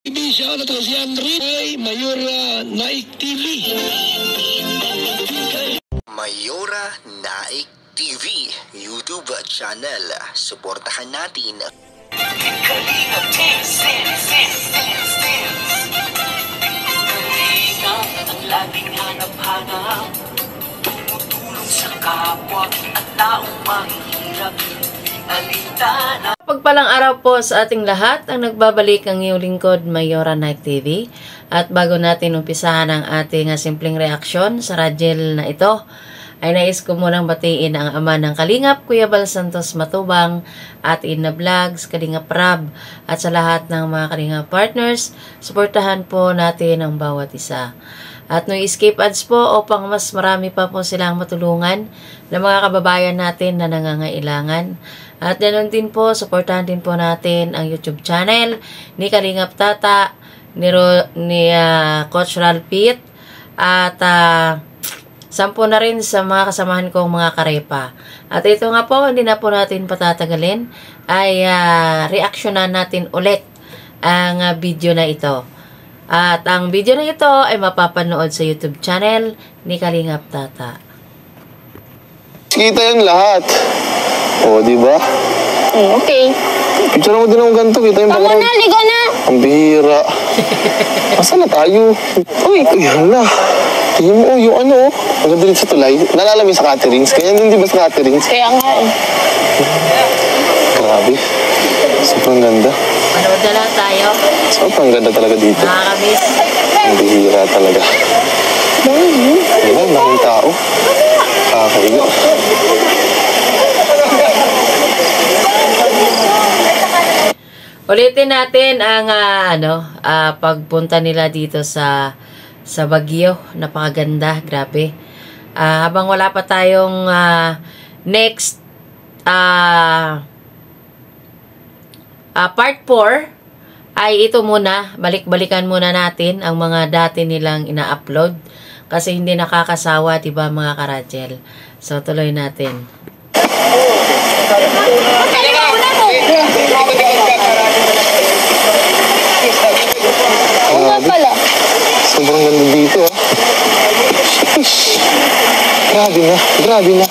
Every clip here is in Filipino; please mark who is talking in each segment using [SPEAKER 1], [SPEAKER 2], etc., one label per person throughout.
[SPEAKER 1] Siya na to si Henry ay Mayora Naik TV.
[SPEAKER 2] Mayora Naik TV YouTube channel. Suportahan natin.
[SPEAKER 3] Kalingap ang laging hanap-hanap, tumutulong sa kapwa at taong mahihirap.
[SPEAKER 4] Pagpalang araw po sa ating lahat, ang nagbabalik ang iyong lingkod, Mayora Naik TV. At bago natin umpisahan ang ating simpleng reaksyon sa Rajel na ito, ay nais ko munang batiin ang ama ng Kalingap, Kuya Bal Santos Matubang, at Ina Vlogs, Kalingap Rab, at sa lahat ng mga Kalingap partners, suportahan po natin ang bawat isa. At no escape ads po upang mas marami pa po silang matulungan ng mga kababayan natin na nangangailangan. At ganoon din po, suportahan din po natin ang YouTube channel ni Kalingap Tata, ni Coach Ralpit, at sampo na rin sa mga kasamahan kong mga karepa. At ito nga po, hindi na po natin patatagalin, ay reaksyonan natin ulit ang video na ito. At ang video na ito ay mapapanood sa YouTube channel ni Kalingap Tata.
[SPEAKER 5] Kita yan lahat. O, di ba?
[SPEAKER 6] Okay.
[SPEAKER 5] Picture mo din ako ganito. Kita yung background.
[SPEAKER 6] Tama na, liga na.
[SPEAKER 5] Ang bihira. Asan na tayo? Uy, yan na. Tingin mo, yung ano, ang ganda rin sa tulay. Nalala mo sa caterings. Kaya hindi ba sa caterings?
[SPEAKER 6] Kaya nga eh.
[SPEAKER 5] Grabe. Sobrang ganda.
[SPEAKER 4] Manood na lang tayo.
[SPEAKER 5] Sobrang ganda talaga dito.
[SPEAKER 4] Nakakamiss.
[SPEAKER 5] Ang bihira talaga. Ayan, daming tao. Kakaiga.
[SPEAKER 4] Ulitin natin ang pagpunta nila dito sa Baguio. Napakaganda, grabe. Habang wala pa tayong next part 4, ay ito muna, balik-balikan muna natin ang mga dati nilang ina-upload kasi hindi nakakasawa, diba mga karajel? So tuloy natin.
[SPEAKER 6] Oo nga pala.
[SPEAKER 5] Sobrang ganda dito, ah. Sheesh. Grabe na, grabe na.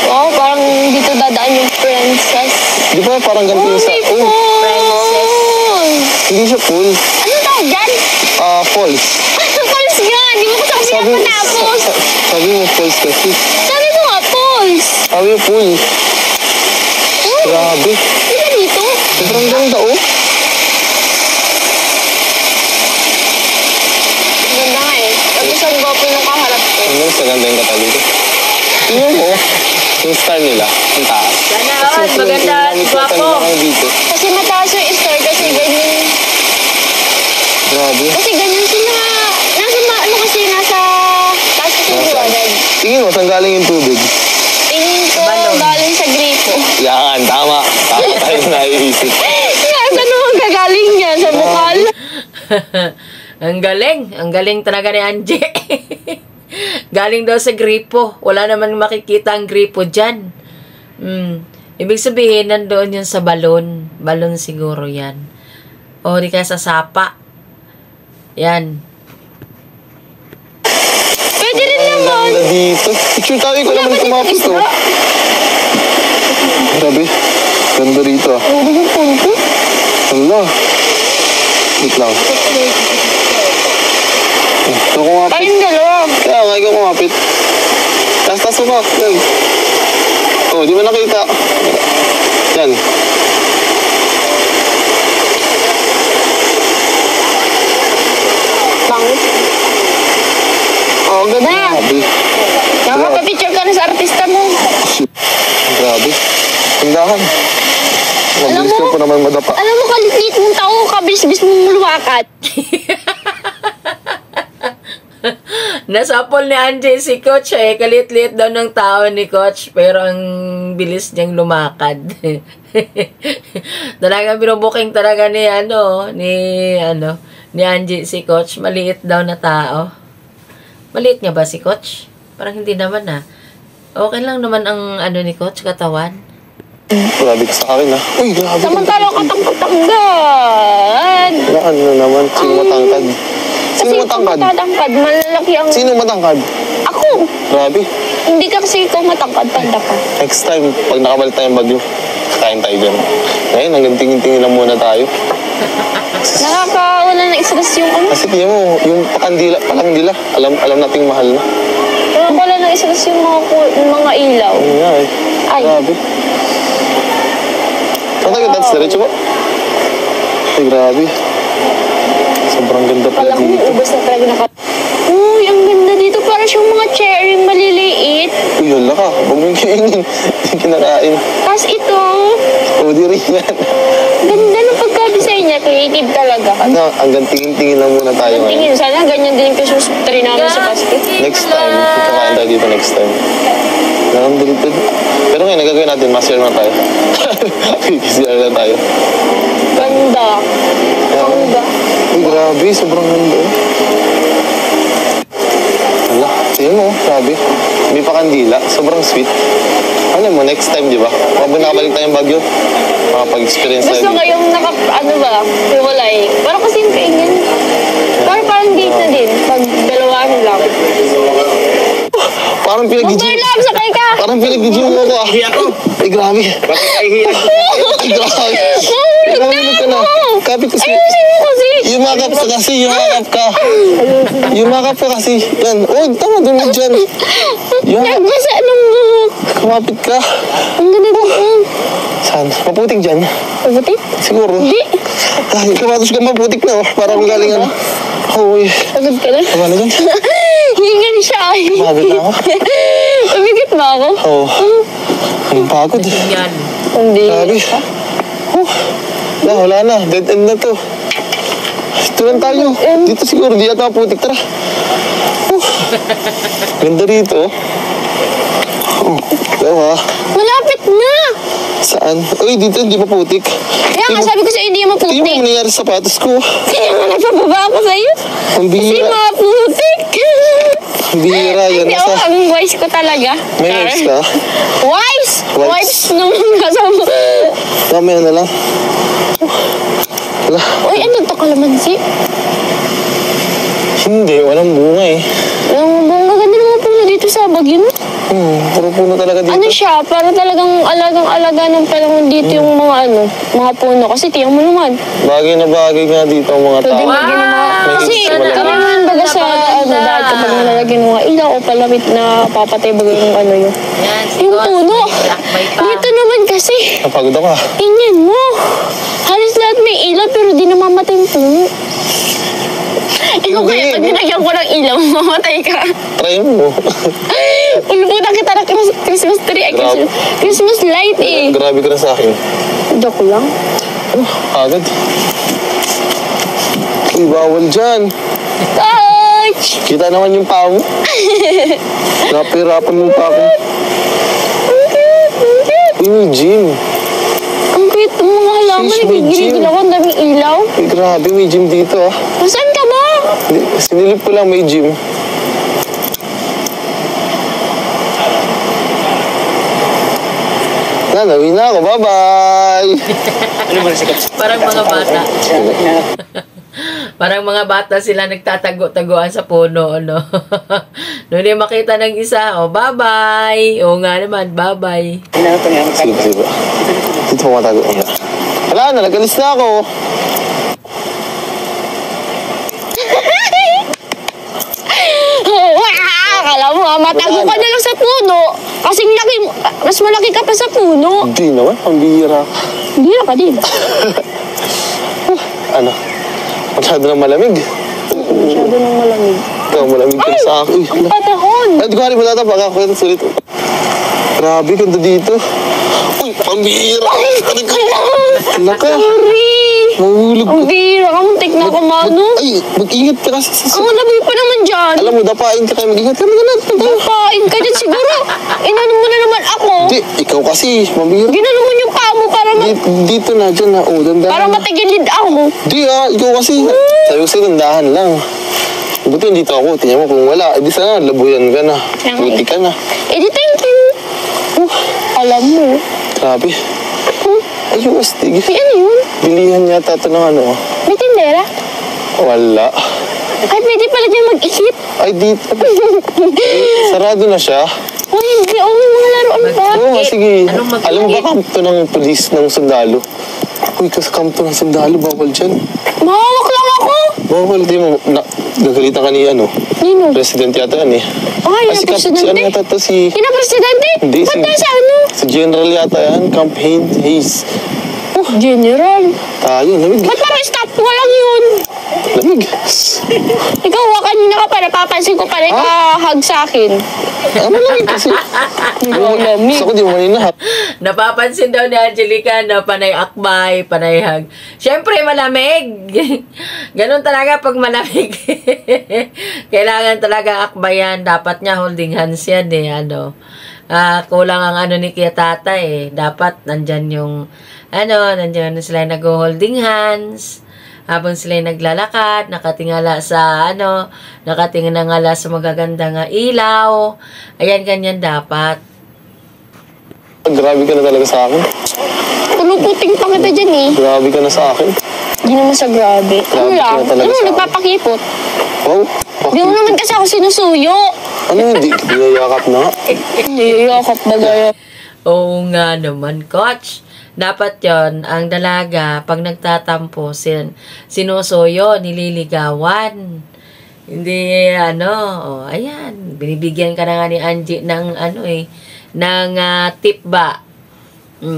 [SPEAKER 6] Oo, parang dito dadaan yung princess.
[SPEAKER 5] Di ba parang ganito yung sa...
[SPEAKER 6] may
[SPEAKER 5] Oh,
[SPEAKER 6] pool!
[SPEAKER 5] hindi siya pool.
[SPEAKER 6] Ano tawag dyan?
[SPEAKER 5] Falls.
[SPEAKER 6] Falls nga! Di mo ko sa kasi matapos.
[SPEAKER 5] Sabi mo falls kasi.
[SPEAKER 6] Sabi mo nga, falls!
[SPEAKER 5] Sabi mo pool. Grabe.
[SPEAKER 6] Di ba dito?
[SPEAKER 5] Sobrang ganda, oh.
[SPEAKER 6] Ganda nga eh. Tapos ang gwapo yung kaharap ko.
[SPEAKER 5] Ano sa ganda yung katabi ko? Tingnan mo, yung star nila, ang taas.
[SPEAKER 4] Sana all, maganda, gwapo.
[SPEAKER 6] Kasi mataas yung star kasi ganyan.
[SPEAKER 5] Grabe.
[SPEAKER 6] Kasi ganyan sila. Nasa taas kasi yung liwanag.
[SPEAKER 5] Tingin mo, saan galing yung tubig?
[SPEAKER 6] Tingin ko
[SPEAKER 4] Balon.
[SPEAKER 6] galing sa gripo.
[SPEAKER 5] Yan, tama. Tama tayo naiisip.
[SPEAKER 6] Saan naman gagaling yan? Sa bukal?
[SPEAKER 4] Ang galing talaga ni Angie. Galing daw sa gripo. Wala naman makikita ang gripo dyan. Ibig sabihin, nandoon yun sa balon. Balon siguro yan. O di kaya sa sapa. Yan.
[SPEAKER 6] Pwede rin naman.
[SPEAKER 5] Ganda dito. Picture tayo ko naman kumapit, oh. Grabe. Ganda rito, ah.
[SPEAKER 6] Pwede yung punto?
[SPEAKER 5] Hala. Wait lang. Ito kumapit.
[SPEAKER 6] Tayong dalawa.
[SPEAKER 5] Kaya nga, ikaw kumapit. Tas mo. Yan. Oh, di mo nakita. Yan.
[SPEAKER 6] Bangit. Oh, ganda.
[SPEAKER 5] Grabe.
[SPEAKER 6] Nakapapicture ka na sa artista mo.
[SPEAKER 5] Grabe. Tindahan. Mabilis ka pa naman madapa.
[SPEAKER 6] Alam mo, kalit-lit mong tao, kabilis-bilis mong luwakat.
[SPEAKER 4] Nasapol ni Angie si Coach eh. Kalit-lit daw ng tao ni Coach. Pero ang bilis niyang lumakad. Talagang binubuking talaga ni Angie si Coach. Maliit daw na tao. Maliit niya ba si Coach? Parang hindi naman ah. Okay lang naman ang ni Coach katawan.
[SPEAKER 5] Grabe ka sa akin, ha? Uy, grabe.
[SPEAKER 6] Samantalang katangkad-tangkad.
[SPEAKER 5] Wala, ano naman? Sino matangkad?
[SPEAKER 6] Kasi
[SPEAKER 5] Sino
[SPEAKER 6] ikaw
[SPEAKER 5] matangkad?
[SPEAKER 6] matatangkad, malalaki ang...
[SPEAKER 5] Sino matangkad?
[SPEAKER 6] Ako!
[SPEAKER 5] Grabe.
[SPEAKER 6] Hindi ka kasi ikaw matangkad, tanda ka.
[SPEAKER 5] Next time, pag nakabalik tayong Bagyo, kakain tayo dyan. Ngayon, hanggang tingin-tingin lang muna tayo.
[SPEAKER 6] Nakakawala ng stress yung ano.
[SPEAKER 5] Kasi tingnan mo, yung palangdila, alam nating mahal na.
[SPEAKER 6] Nakakawala ng stress yung mga ilaw.
[SPEAKER 5] Ano nga eh.
[SPEAKER 6] Ay.
[SPEAKER 5] Grabe. Tatagay, that's diretso ba? Ay, grabe. Sobrang ganda pala
[SPEAKER 6] Kala ko
[SPEAKER 5] dito.
[SPEAKER 6] ubas na talaga naka... Uy, ang ganda dito. Parang siyang mga cherry maliliit.
[SPEAKER 5] Uy, hala ka. Huwag mo yung kainin. Hindi kinakain.
[SPEAKER 6] Tapos ito,
[SPEAKER 5] O, di rin yan.
[SPEAKER 6] ganda ng pagka-design niya. Creative talaga.
[SPEAKER 5] Ano, hanggang tingin-tingin lang muna tayo ngayon.
[SPEAKER 6] Tingin, sana ganyan din yung Christmas tree namin sa Pasko.
[SPEAKER 5] Next time, kakain tayo dito next time. Nakandalitan. Pero ngayon, nagagawin natin, master na tayo. PCR na tayo.
[SPEAKER 6] Ganda. Ganda.
[SPEAKER 5] Uy, grabe, sobrang ganda. Hala, tingnan mo, grabe. May pakandila, sobrang sweet. Alam mo, next time, di ba? Pag nakabalik tayong Bagyo, makapag-experience tayo
[SPEAKER 6] Gusto
[SPEAKER 5] dito.
[SPEAKER 6] kayong ano ba, hiwalay. Parang kasi yung kaingin. Parang date na din. Pag dalawaan lang.
[SPEAKER 5] Parang pinag-gym.
[SPEAKER 6] Mag-love, sakay ka!
[SPEAKER 5] Parang pinag-gym mo ako, ah. Ay, grabe.
[SPEAKER 1] Bakit kahihiyan?
[SPEAKER 5] Ay, grabe. Mahulog ka na. Kapit kasi.
[SPEAKER 6] Ayusin mo kasi!
[SPEAKER 5] Yumakap ka kasi, yumakap ka. Yumakap ka kasi. Yan. Uy, tama, doon mo dyan. Yan.
[SPEAKER 6] Nagbasa ng buhok.
[SPEAKER 5] Kumapit ka.
[SPEAKER 6] Ang ganda dito.
[SPEAKER 5] Saan? Maputik dyan?
[SPEAKER 6] Mabuti?
[SPEAKER 5] Siguro.
[SPEAKER 6] Hindi.
[SPEAKER 5] Ay, kamatos ka maputik na, oh. Parang galing ano. Uy.
[SPEAKER 6] Pagod ka na.
[SPEAKER 5] Tama na dyan.
[SPEAKER 6] Hingan siya ay.
[SPEAKER 5] Pagod na ako.
[SPEAKER 6] Pabigit ba ako?
[SPEAKER 5] Oo. Ang pagod.
[SPEAKER 4] Yan.
[SPEAKER 6] Hindi.
[SPEAKER 5] Grabe. Wala na. Dead end na to. Ito lang tayo. Dito siguro. Di yata maputik. Tara. Ganda rito. Diba?
[SPEAKER 6] Malapit na.
[SPEAKER 5] Saan? Uy, dito hindi maputik.
[SPEAKER 6] Kaya nga sabi ko sa hindi mo
[SPEAKER 5] Tingnan mo
[SPEAKER 6] maputik.
[SPEAKER 5] nangyari sa sapatos ko.
[SPEAKER 6] Kaya nga nagpababa ako sa'yo.
[SPEAKER 5] Ang
[SPEAKER 6] Kasi
[SPEAKER 5] bihira.
[SPEAKER 6] maputik.
[SPEAKER 5] Ang bihira. Yan
[SPEAKER 6] Hindi ako,
[SPEAKER 5] nasa...
[SPEAKER 6] ang wise ko talaga.
[SPEAKER 5] May nerves ka?
[SPEAKER 6] Wise?
[SPEAKER 5] Wise.
[SPEAKER 6] Wise nung nasa...
[SPEAKER 5] Mamaya na lang. Wala.
[SPEAKER 6] Uy, ano to kalamansi?
[SPEAKER 5] Hindi. Walang bunga eh.
[SPEAKER 6] Ang ganda naman puno dito sa Baguio.
[SPEAKER 5] Puro puno talaga dito.
[SPEAKER 6] Ano siya? Para talagang alagang-alaga ng panahon dito yung mga puno. Kasi tiyan mo naman.
[SPEAKER 5] Bagay na bagay nga dito ang mga
[SPEAKER 6] Pwede
[SPEAKER 5] tao.
[SPEAKER 6] lagyan ng mga...
[SPEAKER 5] May
[SPEAKER 6] Kasi
[SPEAKER 5] gusto malaki.
[SPEAKER 6] kami naman baga sa dahil kapag nilalagyan ng mga ilaw o palamit na papatay baga yung yun.
[SPEAKER 4] Yan, si
[SPEAKER 6] Yung
[SPEAKER 4] Gon.
[SPEAKER 6] puno.
[SPEAKER 4] Lakbay pa.
[SPEAKER 6] Dito naman kasi.
[SPEAKER 5] Napagod ako ah.
[SPEAKER 6] Tingnan mo. Halos lahat may ilaw pero di namamatay yung puno. Ikaw
[SPEAKER 5] Hindi.
[SPEAKER 6] kaya pag nilagyan ko ng ilaw, mamatay ka.
[SPEAKER 5] Try mo.
[SPEAKER 6] Puluputan kita ng Christmas tree. Ay,
[SPEAKER 5] Grabe.
[SPEAKER 6] Christmas light eh.
[SPEAKER 5] Grabe ka na sa akin.
[SPEAKER 6] Joke lang.
[SPEAKER 5] Agad. Uy, bawal dyan.
[SPEAKER 6] Touch!
[SPEAKER 5] Kita naman yung paa mo. Napirapan mo pa ako.
[SPEAKER 6] Ang cute! Ang cute!
[SPEAKER 5] Uy, may gym.
[SPEAKER 6] Ang cute ng mga halaman.
[SPEAKER 5] Sis, may
[SPEAKER 6] Nagigirigil
[SPEAKER 5] gym.
[SPEAKER 6] ako. Ang daming ilaw.
[SPEAKER 5] Uy, grabe, may gym dito ah.
[SPEAKER 6] Nasaan ka ba?
[SPEAKER 5] Sinilip ko lang may gym. Nawin na ako. Bye-bye!
[SPEAKER 1] Ano mo sikat?
[SPEAKER 4] Parang mga bata. Parang mga bata sila nagtatago-taguan sa puno, ano. Noon yung makita ng isa, oh, bye-bye. Oo nga naman, bye-bye.
[SPEAKER 5] Sige, sige. Dito mo matago. Wala na, nag-alis na ako.
[SPEAKER 6] Wow! Akala mo, matago ka na lang sa puno. Kasing laki, mas malaki ka pa sa puno.
[SPEAKER 5] Hindi naman, ang bihira.
[SPEAKER 6] Bira ka din.
[SPEAKER 5] Ano? Masyado nang malamig.
[SPEAKER 6] Masyado nang malamig.
[SPEAKER 5] Ikaw, malamig ka na sa akin. Uy,
[SPEAKER 6] Ang patahon.
[SPEAKER 5] ay, di ko rin matatapak ako. Ito, sulit. Grabe, ganda dito. Uy, ang bihira. Naka,
[SPEAKER 6] Sorry.
[SPEAKER 5] mahulog
[SPEAKER 6] Ang
[SPEAKER 5] ko.
[SPEAKER 6] bira ka, muntik na ako mano.
[SPEAKER 5] Ay, mag-ingat ka kasi sa...
[SPEAKER 6] Ang labi pa naman dyan.
[SPEAKER 5] Alam mo, dapain ka kaya mag-ingat ka na ganun.
[SPEAKER 6] Papain ka dyan siguro. Inano mo na naman ako.
[SPEAKER 5] Hindi, ikaw kasi, mabihira.
[SPEAKER 6] Ginano mo yung paa mo para,
[SPEAKER 5] Dito na, dyan na. Oh, dandahan.
[SPEAKER 6] para matigilid ako.
[SPEAKER 5] Di ikaw kasi. Sabi ko sa'yo, dandahan lang. Buti dito ako, tingnan mo kung wala. Di sana, labuyan ka na.
[SPEAKER 6] Kaya nga
[SPEAKER 5] Puti ka na.
[SPEAKER 6] Eh di thank you. Alam mo.
[SPEAKER 5] Grabe. Ay, yung astig.
[SPEAKER 6] May ano yun?
[SPEAKER 5] Bilihan yata ito ng ano.
[SPEAKER 6] May tindera?
[SPEAKER 5] Wala.
[SPEAKER 6] Ay, pwede pala dyan mag-ikit.
[SPEAKER 5] Ay, dito. Sarado na siya.
[SPEAKER 6] Uy, hindi. Oh, may mga laruan pa.
[SPEAKER 5] Oo, sige.
[SPEAKER 4] Anong mag-ikit?
[SPEAKER 5] Alam mo ba kampo ng polis ng sundalo? Uy, kasi kampo ng sundalo, bawal dyan.
[SPEAKER 6] Mahawak lang ako.
[SPEAKER 5] Bawal, di mo. Gagalitan ka ni ano?
[SPEAKER 6] Nino?
[SPEAKER 5] President yata yan eh.
[SPEAKER 6] Ay,
[SPEAKER 5] Ay, si
[SPEAKER 6] presidente.
[SPEAKER 5] ano yata to si...
[SPEAKER 6] Sino presidente?
[SPEAKER 5] Hindi,
[SPEAKER 6] Ba't
[SPEAKER 5] si-
[SPEAKER 6] nasa ano?
[SPEAKER 5] Si General yata yan, Camp Hayes.
[SPEAKER 6] Oh, General.
[SPEAKER 5] Tayo, lamig.
[SPEAKER 6] Ba't parang stop ko lang yun?
[SPEAKER 5] Lamig.
[SPEAKER 6] Ikaw, kanina ka pa, napapansin ko pa rin hug sa akin.
[SPEAKER 5] Ano lamig kasi?
[SPEAKER 6] Ikaw, lamig.
[SPEAKER 5] Gusto ko di mo kanina.
[SPEAKER 4] Napapansin daw ni Angelica na panay akbay, panay hag. Siyempre, malamig. Ganon talaga pag malamig. Kailangan talaga akbayan. Dapat niya holding hands yan eh. Ano. Kulang ang ano ni Kia Tata eh. Dapat nandyan yung nandyan sila nag-holding hands. Habang sila naglalakad, nakatingala sa nakatingala sa magagandang ilaw. Ayan, ganyan dapat.
[SPEAKER 5] Grabe ka na talaga sa akin.
[SPEAKER 6] Puluputing pa kita dyan eh.
[SPEAKER 5] Grabe ka na sa akin.
[SPEAKER 6] Hindi naman sa grabe. Ano
[SPEAKER 5] Grabe
[SPEAKER 6] lang?
[SPEAKER 5] ka talaga
[SPEAKER 6] Ano,
[SPEAKER 5] sa akin.
[SPEAKER 6] nagpapakipot?
[SPEAKER 5] Wow.
[SPEAKER 6] Hindi mo naman kasi ako sinusuyo.
[SPEAKER 5] Ano, hindi niyayakap na nga.
[SPEAKER 6] Niyayakap ba gaya?
[SPEAKER 4] Oo nga naman, coach. Dapat yon ang dalaga, pag nagtatampo, sinusuyo, nililigawan. Hindi, ayan, binibigyan ka na nga ni Angie ng, ng tip ba.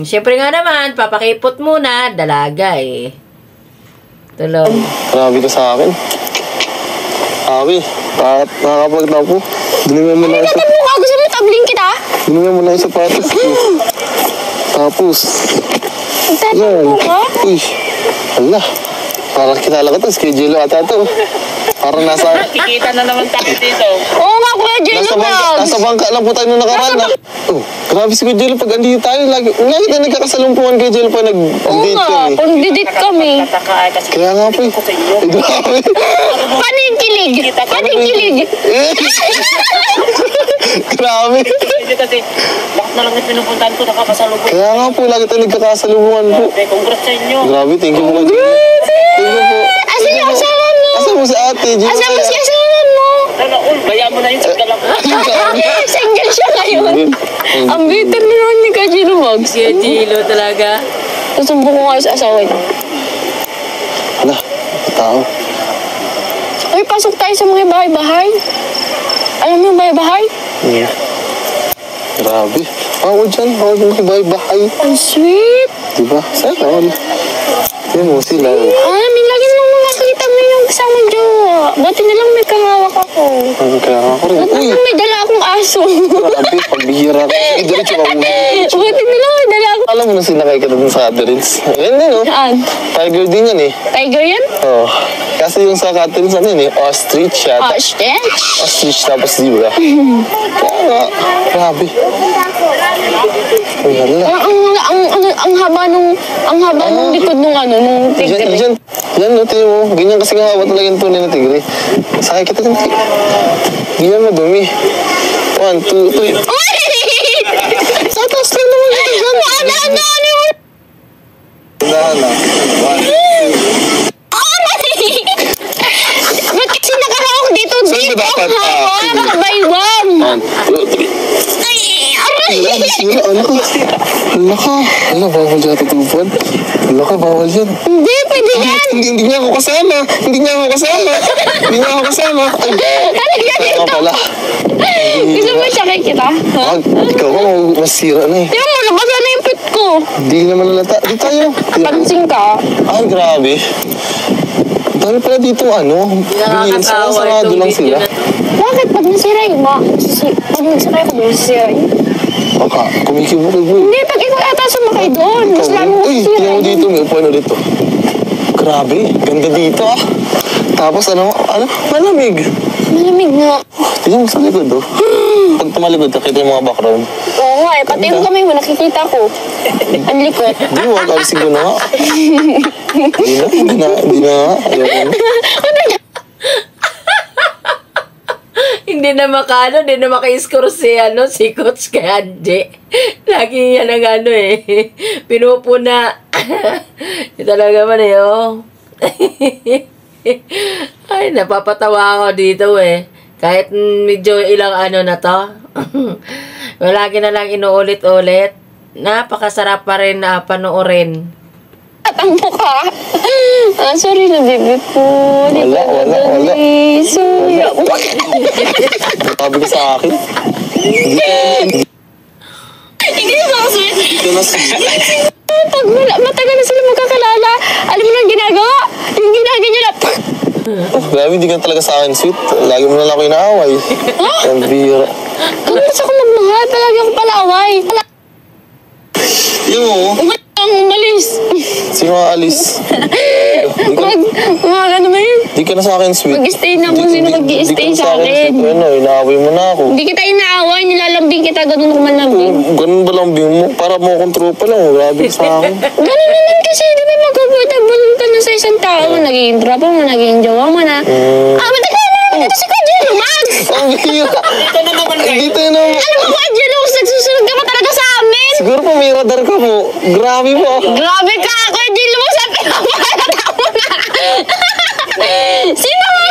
[SPEAKER 4] Siyempre nga naman, papakipot muna, dalaga eh. Tulong.
[SPEAKER 5] Grabe ka sa akin. Abi, nakakapagtapo. Binigyan mo na isa.
[SPEAKER 6] Ano ka? Gusto mo tabling kita?
[SPEAKER 5] Binigyan mo na isa patos. Tapos,
[SPEAKER 6] Magtatampo ka?
[SPEAKER 5] Uy, ala. Parang kilala ko to, schedule ata to. Parang nasa...
[SPEAKER 7] Kikita na naman tayo dito.
[SPEAKER 6] Oo nga, Kuya Jello
[SPEAKER 5] Nasa bangka lang po tayo nung nakaraan. Oh, grabe si Kuya Jello pag andito tayo. Lagi tayo nagkakasalumpungan kay Jello pag
[SPEAKER 6] Oo
[SPEAKER 5] nag-date
[SPEAKER 6] nga,
[SPEAKER 5] kami.
[SPEAKER 6] kung didit kami.
[SPEAKER 7] Tataka ay kasi
[SPEAKER 5] Kaya nga po eh. Ay, grabe.
[SPEAKER 6] Paano yung kilig? Paano yung kilig?
[SPEAKER 5] Grabe.
[SPEAKER 7] hindi kasi bakit na lang yung pinupuntahan ko nakakasalubong.
[SPEAKER 5] Kaya nga po, lagi tayo nagkakasalubungan po.
[SPEAKER 7] Congrats sa inyo.
[SPEAKER 5] Grabe, thank you po Kuya Jello. Thank you po.
[SPEAKER 6] Asan yung asawa mo?
[SPEAKER 5] Asan mo si ate, Jello?
[SPEAKER 6] Asan mo si asawa mo?
[SPEAKER 7] Sana all, baya mo na yun sa galak.
[SPEAKER 6] Single siya ngayon. Ang bitter naman ni Kuya Jello Mags.
[SPEAKER 4] Si Gilo talaga.
[SPEAKER 6] Susumbong ko nga sa asawa niya.
[SPEAKER 5] Ala, tao.
[SPEAKER 6] Uy, pasok tayo sa mga bahay-bahay. Alam mo yung bahay-bahay?
[SPEAKER 5] Yeah. Grabe. Bawal dyan, bawal makibay-bahay.
[SPEAKER 6] Ang sweet.
[SPEAKER 5] Diba? Sana all. Yan mo sila.
[SPEAKER 6] May lagi namang makakita mo yung kasama jowa. Buti na lang may kahawak ako.
[SPEAKER 5] Kaya nga ako rin.
[SPEAKER 6] Buti na
[SPEAKER 5] Uy,
[SPEAKER 6] lang may dala akong aso.
[SPEAKER 5] grabe, pagbihira ka. Diretso ka muna.
[SPEAKER 6] Buti na lang may dala akong...
[SPEAKER 5] Alam mo na sinakay ka na dun sa Catherines. Ayan din, oh.
[SPEAKER 6] Saan?
[SPEAKER 5] Tiger din yan, eh.
[SPEAKER 6] Tiger yan?
[SPEAKER 5] Oh. Kasi yung sa Catherines, ano yun, eh? Ostrich yata.
[SPEAKER 6] Ostrich?
[SPEAKER 5] Ostrich tapos zebra. Kaya nga, grabe. Uy, hala.
[SPEAKER 6] Ang haba nung likod nung nung tigre.
[SPEAKER 5] Yan, no, tingin mo. Ganyan kasi nga hawa talaga yung tunay na tigre. Sakay kita dyan. Ganyan mo, dumi. 1, 2, 3.
[SPEAKER 6] Uy!
[SPEAKER 5] Sa taas lang naman kita dyan.
[SPEAKER 6] Ano?
[SPEAKER 5] Dahan na. 1.
[SPEAKER 6] Ba't kasi nakahawak dito?
[SPEAKER 5] Saan ba dapat?
[SPEAKER 6] Hawak, baywang.
[SPEAKER 5] 1, 2, 3.
[SPEAKER 6] Ay, aray!
[SPEAKER 5] Sira, ano ka? Hala ka. Hala, bawal dyan tutubuan. Hala ka, bawal yan.
[SPEAKER 6] Hindi, pwede yan.
[SPEAKER 5] Hindi niya ako kasama. Hindi niya ako kasama. Ay,
[SPEAKER 6] Ano
[SPEAKER 5] ano pala?
[SPEAKER 6] Gusto mo sakay kita?
[SPEAKER 5] Wag, ikaw ka, masira na eh.
[SPEAKER 6] Tingnan mo, nabasa na yung pit ko.
[SPEAKER 5] Hindi naman nalata. Di tayo.
[SPEAKER 6] Pansin ka.
[SPEAKER 5] Ay, grabe. Dahil pala dito, billion. Sarado lang sila.
[SPEAKER 6] Bakit? Pag nasira yung pag nagsakay ko, nasira yun.
[SPEAKER 5] Baka, kumikibo-kibo.
[SPEAKER 6] Hindi, pag ikaw ata sumakay doon, mas lalo mo
[SPEAKER 5] Uy,
[SPEAKER 6] nasira
[SPEAKER 5] tingnan mo
[SPEAKER 6] yun.
[SPEAKER 5] dito, may upuan ulit to. Grabe, ganda dito ah. Tapos malamig.
[SPEAKER 6] Malamig nga.
[SPEAKER 5] Tingnan mo sa likod oh. Pag tumalikod ka, kita yung mga background.
[SPEAKER 6] Oo nga eh, pati yung kamay mo, nakikita ko. Ang likot.
[SPEAKER 5] Hindi mo, alisin ko na nga. Hindi na nga. Ayoko na.
[SPEAKER 4] Hindi na hindi na maka-score si Coach kay Angie. Lagi yan ang pinupuna. Ito talaga man eh, oh. Ay, napapatawa ako dito eh. Kahit medyo ilang ano na to. Lagi na lang inuulit-ulit. Napakasarap pa rin na panoorin.
[SPEAKER 6] At ang mukha. Sorry na, baby ko.
[SPEAKER 5] Wala.
[SPEAKER 6] Sorry.
[SPEAKER 5] Sabi ko sa akin.
[SPEAKER 6] Hindi na ako sweet.
[SPEAKER 5] Ito na sweet.
[SPEAKER 6] Pag matagal na sila magkakalala, alam mo na ang ginagawa? Yung ginagawa na,
[SPEAKER 5] Grabe, hindi ka talaga sa akin sweet. Lagi mo na lang ako inaaway. Ang bira.
[SPEAKER 6] kung gusto ko magmahal, palagi ako palaway.
[SPEAKER 5] Yung mo,
[SPEAKER 6] Ang umalis.
[SPEAKER 5] sino nga alis?
[SPEAKER 6] Ano ba yun?
[SPEAKER 5] Di ka na sa akin sweet.
[SPEAKER 6] Mag-stay na kung sino mag-i-stay sa akin.
[SPEAKER 5] Ano, inaaway mo na ako.
[SPEAKER 6] Hindi kita inaaway, nilalambing kita, ganun ako malambing.
[SPEAKER 5] Ganun ba lang bing mo? Para mo akong tropa lang. Grabe ka sa akin.
[SPEAKER 6] Ganun naman kasi, di ba mag-comfortable ka na sa isang tao, naging tropa mo, naging jowa mo na. Ba't naman dito si Kajelo, Max?
[SPEAKER 5] Ang bira.
[SPEAKER 7] Ito na naman kayo.
[SPEAKER 5] Dito yun ang...
[SPEAKER 6] Ano ba, Kajelo, nagsusunod ka pa talaga sa amin?
[SPEAKER 5] Siguro pa may radar ka mo. Grabe mo.
[SPEAKER 6] Grabe ka, Kajelo, sabi ko, makakata mo na. Sino mo?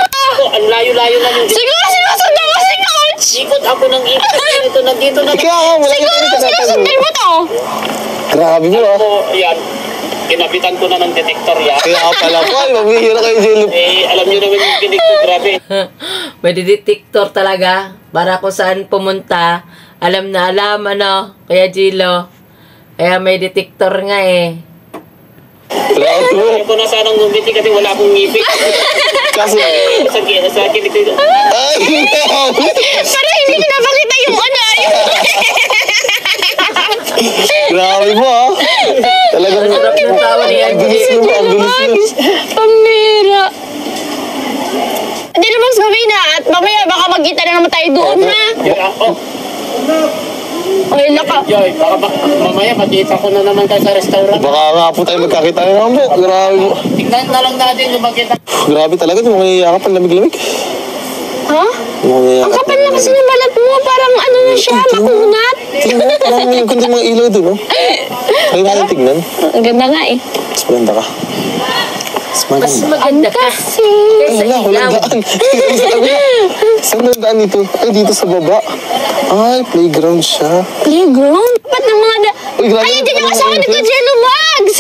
[SPEAKER 7] Ang layo-layo lang yung
[SPEAKER 6] Siguro sinusundan mo si Coach.
[SPEAKER 7] ikot ako ng ikot. Ito nandito na.
[SPEAKER 5] Kaya nga, wala
[SPEAKER 6] Siguro sinusundan mo to.
[SPEAKER 5] Grabe mo.
[SPEAKER 7] Ako, yan. Kinapitan ko na ng detektor yan.
[SPEAKER 5] Kaya ka pala po. Ay, mabihira kayo, Jello.
[SPEAKER 7] Alam nyo naman yung kinig ko, grabe.
[SPEAKER 4] May detector talaga. Para kung saan pumunta. Alam na alam, ano. Kaya Gilo. Kaya may detector nga eh.
[SPEAKER 5] Grabe mo.
[SPEAKER 7] Ayaw ko na sanang ngumiti kasi wala akong ngipin.
[SPEAKER 5] Kasi...
[SPEAKER 7] Sa kinig ko.
[SPEAKER 5] Ay, grabe.
[SPEAKER 6] Pero hindi ko napakita yung ano,
[SPEAKER 5] Grabe mo, ha? Talagang...
[SPEAKER 4] Sarap ng tawa ni
[SPEAKER 5] Ang bilis
[SPEAKER 4] Angie.
[SPEAKER 5] mo, ang bilis mo.
[SPEAKER 6] Pamira. Hindi naman gawin na at mamaya baka magkita na naman tayo doon na. Ay, laka.
[SPEAKER 7] Joy, baka mamaya makita ko na naman kayo sa restaurant.
[SPEAKER 5] Baka nga po tayo magkakita ng mo. Grabe mo.
[SPEAKER 7] Tignan na lang natin yung makita.
[SPEAKER 5] Grabe talaga, di mo kaniyaya ka lamig-lamig.
[SPEAKER 6] Ha?
[SPEAKER 5] Di mo kaniyaya
[SPEAKER 6] Ang kapal na kasi ng balat mo. Parang ano na siya, makunat.
[SPEAKER 5] Tingnan mo, parang may ganda mga ilaw doon, no? Kaya natin tignan.
[SPEAKER 6] Ang ganda nga eh.
[SPEAKER 5] Mas maganda ka. Mas
[SPEAKER 4] Mas
[SPEAKER 5] maganda.
[SPEAKER 4] maganda ka.
[SPEAKER 6] Kasi...
[SPEAKER 4] Kaysa
[SPEAKER 5] Wala, walang
[SPEAKER 4] ilaw.
[SPEAKER 5] daan. Saan na daan dito? Ay, dito sa baba. Ay, playground siya.
[SPEAKER 6] Playground? Ba't ng mga
[SPEAKER 5] Uy, grabe.
[SPEAKER 6] Ay, hindi yung asawa ni Kajelo Mags!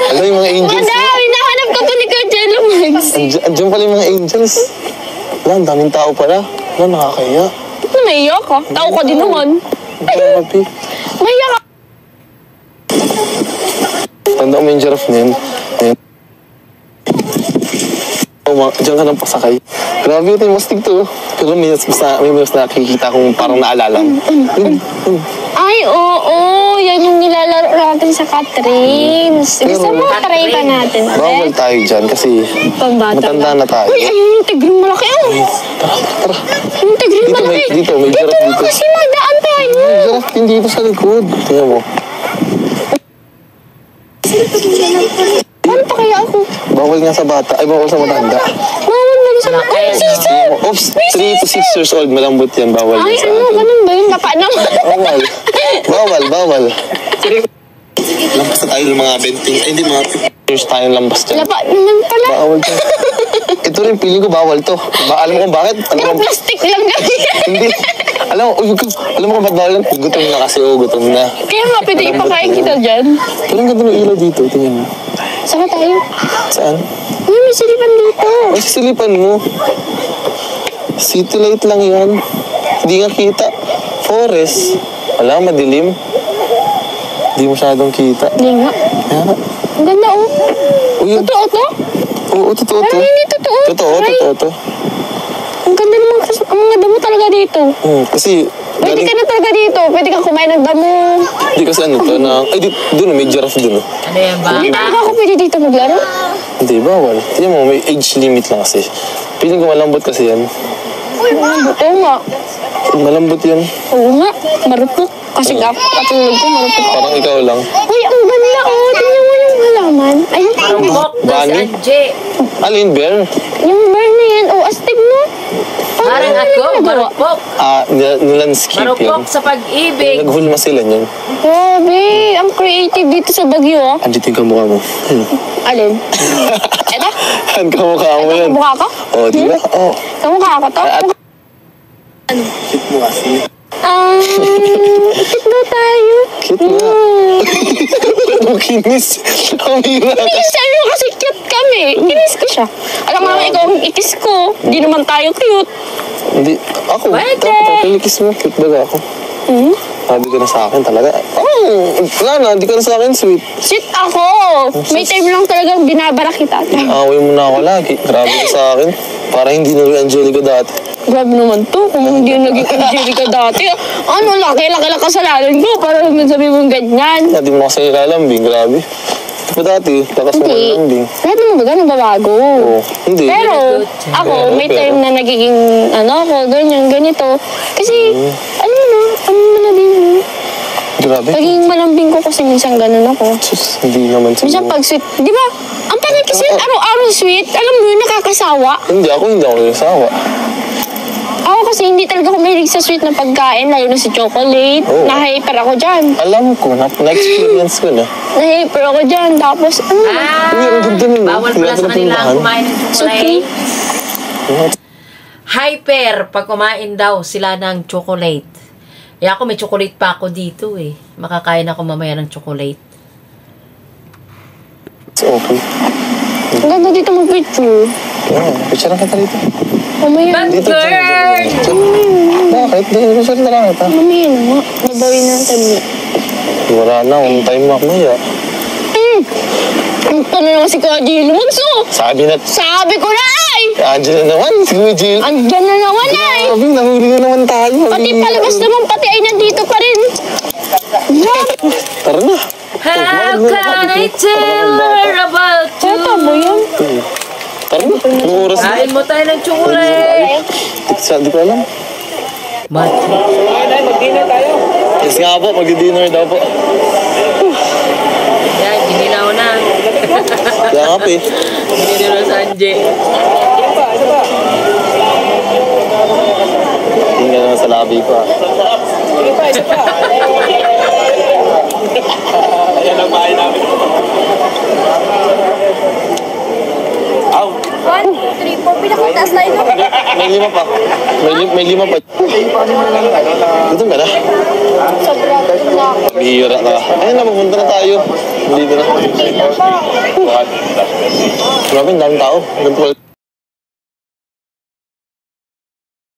[SPEAKER 5] Alam yung mga angels, no?
[SPEAKER 6] Madami, nahanap ka pa ni Kajelo Mags.
[SPEAKER 5] Andiyan pala yung mga angels. Wala, ang daming tao pala. Wala, nakakaya.
[SPEAKER 6] Ba't na naiyak ka? Tao ka din naman.
[SPEAKER 5] Grabe.
[SPEAKER 6] Maiyak ka.
[SPEAKER 5] Tanda ko may giraffe na yun. Ayan. Diyan ka nang pasakay. Grabe ito yung mastig to. Pero may mas nakikita kong parang naalala.
[SPEAKER 6] Ay, oo. Yan yung nilalaro natin sa Catrins. Gusto mo try pa natin?
[SPEAKER 5] Bawal tayo dyan kasi
[SPEAKER 6] Pambata
[SPEAKER 5] matanda na tayo.
[SPEAKER 6] Uy, ayun yung tigring malaki. Oh.
[SPEAKER 5] Tara.
[SPEAKER 6] Yung tigring
[SPEAKER 5] Dito,
[SPEAKER 6] malaki.
[SPEAKER 5] dito, may giraffe dito.
[SPEAKER 6] kasi magdaan tayo.
[SPEAKER 5] May giraffe din dito sa likod. Tingnan mo.
[SPEAKER 6] Paano pa kaya ako?
[SPEAKER 5] Bawal nga sa bata. Ay, bawal sa matanda.
[SPEAKER 6] Bawal ba sa mga... Ay, sister!
[SPEAKER 5] Oops, 3 to 6 years old. Malambot yan. Bawal
[SPEAKER 6] Ay,
[SPEAKER 5] yan sa
[SPEAKER 6] ano,
[SPEAKER 5] atin.
[SPEAKER 6] ganun ba yun? Napa naman.
[SPEAKER 5] Bawal. Lampas na tayo ng mga 20. Ay, hindi, mga 50 years tayong lampas dyan.
[SPEAKER 6] Napa naman pala.
[SPEAKER 5] Bawal to. Ito rin, feeling ko bawal to. Alam mo kung bakit? Alam mo,
[SPEAKER 6] Plastic lang kasi.
[SPEAKER 5] hindi. Alam mo kung bakit bawal yan? Gutom na kasi, gutom na.
[SPEAKER 6] Kaya nga, pwede ipakain kita dyan.
[SPEAKER 5] Pero ang ganda ng ilaw dito, tingnan mo.
[SPEAKER 6] Saan tayo?
[SPEAKER 5] Saan?
[SPEAKER 6] Uy, may silipan dito.
[SPEAKER 5] Ay, sisilipan mo. City light lang yan. Hindi nga kita. Forest. Wala, madilim. Hindi masyadong kita.
[SPEAKER 6] Hindi nga.
[SPEAKER 5] Kaya nga.
[SPEAKER 6] Ang ganda, oh.
[SPEAKER 5] Uy,
[SPEAKER 6] Totoo to?
[SPEAKER 5] oo, totoo to.
[SPEAKER 6] Parang hindi totoo.
[SPEAKER 5] Totoo to.
[SPEAKER 6] Ang ganda naman kasi, ang mga damo talaga dito.
[SPEAKER 5] Kasi,
[SPEAKER 6] Pwede ka na talaga dito. Pwede kang kumain ng damo.
[SPEAKER 5] Hindi kasi ano to na... Ay, doon may giraffe doon.
[SPEAKER 4] Ano yan ba?
[SPEAKER 6] Hindi talaga ako pwede dito maglaro.
[SPEAKER 5] Hindi, bawal. Tingnan mo, may age limit lang kasi. Piling ko malambot kasi yan.
[SPEAKER 6] Oo nga.
[SPEAKER 5] Malambot yan.
[SPEAKER 6] Oo nga. Marupok. Kasi katulog ko, marupok.
[SPEAKER 5] Parang ikaw lang.
[SPEAKER 6] Uy, ang ganda, oh. Tingnan mo yung halaman. Ayun,
[SPEAKER 4] Bok na si
[SPEAKER 5] Bunny?
[SPEAKER 4] Angie.
[SPEAKER 5] Alin, bear?
[SPEAKER 6] yung bear na yan. Oh, astig mo.
[SPEAKER 4] Parang ako, marupok.
[SPEAKER 5] Nilandscape yun.
[SPEAKER 4] Marupok sa pag-ibig.
[SPEAKER 5] Naghulma sila niyan.
[SPEAKER 6] Grabe, ang creative dito sa Baguio, ah.
[SPEAKER 5] Andito yung kamukha mo.
[SPEAKER 6] Alin? Eto?
[SPEAKER 5] Ang kamukha mo yan.
[SPEAKER 6] Kamukha ko?
[SPEAKER 5] Oo, di ba? Oo.
[SPEAKER 6] Kamukha ko to?
[SPEAKER 5] Cute mo kasi.
[SPEAKER 6] Ikit ba tayo?
[SPEAKER 5] Cute nga. Ang kinis. Ang hirap.
[SPEAKER 6] Hindi, sabi mo kasi cute kami. Kinis ko siya. Alam mo naman, ikaw ang ikis ko. Hindi naman tayo cute.
[SPEAKER 5] Hindi. Ako.
[SPEAKER 4] Pwede.
[SPEAKER 5] Dapat kinikis mo. Cute ba ako? Sabi ka na sa akin talaga. Wala na. Hindi ka na sa akin sweet.
[SPEAKER 6] Sweet ako. May time lang talagang binabara kita.
[SPEAKER 5] Away mo na ako lagi. Grabe ka sa akin. Para hindi na rin Angelica dati.
[SPEAKER 6] Grabe naman to. Kung hindi naging Angelica dati. Ano, laki-laki lang kasalanan ko. Para naman sabi mong ganyan.
[SPEAKER 5] Hindi mo kasi lalambing. Grabe. Ito pa dati. Lakas mo
[SPEAKER 6] Hindi.
[SPEAKER 5] lalambing.
[SPEAKER 6] Lahat naman ba ganun babago?
[SPEAKER 5] Oo. Hindi.
[SPEAKER 6] Pero, ako, may time na nagiging, ako, ganyan, ganito. Kasi, ano na din,
[SPEAKER 5] Grabe.
[SPEAKER 6] naging malambing ko kasi minsan ganun ako.
[SPEAKER 5] Sus, hindi naman
[SPEAKER 6] Minsan
[SPEAKER 5] siguro.
[SPEAKER 6] pag sweet, di ba? Ang pangit kasi araw-araw sweet, alam mo yun, nakakasawa.
[SPEAKER 5] Hindi ako nagsawa.
[SPEAKER 6] Ako kasi hindi talaga ako mahilig sa sweet na pagkain, lalo na si chocolate.
[SPEAKER 5] Oo.
[SPEAKER 6] Na-hyper ako dyan.
[SPEAKER 5] Alam ko, na-experience ko na.
[SPEAKER 6] Na-hyper ako dyan. Tapos, ano ba?
[SPEAKER 5] Uy, ang ganda nun,
[SPEAKER 4] Bawal pala sa kanila ang kumain ng chocolate.
[SPEAKER 5] What?
[SPEAKER 4] Hyper pag kumain daw sila ng chocolate. Eh ako may chocolate pa ako dito eh. Makakain ako mamaya ng chocolate.
[SPEAKER 5] It's okay.
[SPEAKER 6] Ang ganda dito mag-picture.
[SPEAKER 5] Picture kita dito.
[SPEAKER 6] Mamaya.
[SPEAKER 4] Bad
[SPEAKER 5] Dito,
[SPEAKER 4] girl!
[SPEAKER 5] Bakit? Picture na lang kita.
[SPEAKER 6] Mamaya na nga. Nabawin natin.
[SPEAKER 5] Wala na, on time mo mamaya.
[SPEAKER 6] Ano naman si Kuya Jill Lumagso?
[SPEAKER 5] Sabi
[SPEAKER 6] Sabi ko na ay!
[SPEAKER 5] Angela naman, si Kuya Jill.
[SPEAKER 6] Andyan na naman ay!
[SPEAKER 5] Grabe, nahuli na naman tayo.
[SPEAKER 6] Pati palabas naman pati ay nandito pa rin.
[SPEAKER 5] Tara na.
[SPEAKER 4] How can I tell her about you?
[SPEAKER 6] Ito mo yun?
[SPEAKER 5] Tara na. Anong oras na?
[SPEAKER 4] Kain mo tayo ng chocolate.
[SPEAKER 5] Di ko alam.
[SPEAKER 4] Ba't?
[SPEAKER 5] Yes nga po, mag-dinner daw po.
[SPEAKER 4] Yan, gininaw na.
[SPEAKER 5] Kaya nga po eh.
[SPEAKER 4] Gininaw na sa Anje.
[SPEAKER 5] Tingnan naman sa labi ko ah. Ayan ang bahay namin.
[SPEAKER 6] 1, 2, 3, 4. Pinakutaas tayo no?
[SPEAKER 5] May lima pa. May lima pa. Dito ka na?
[SPEAKER 6] Sobrang na ako.
[SPEAKER 5] Bihira ka. Ayun na, pupunta na tayo. Dito na.
[SPEAKER 6] Hindi na pa.
[SPEAKER 5] Grabe, ang daming tao. Hanggang 12.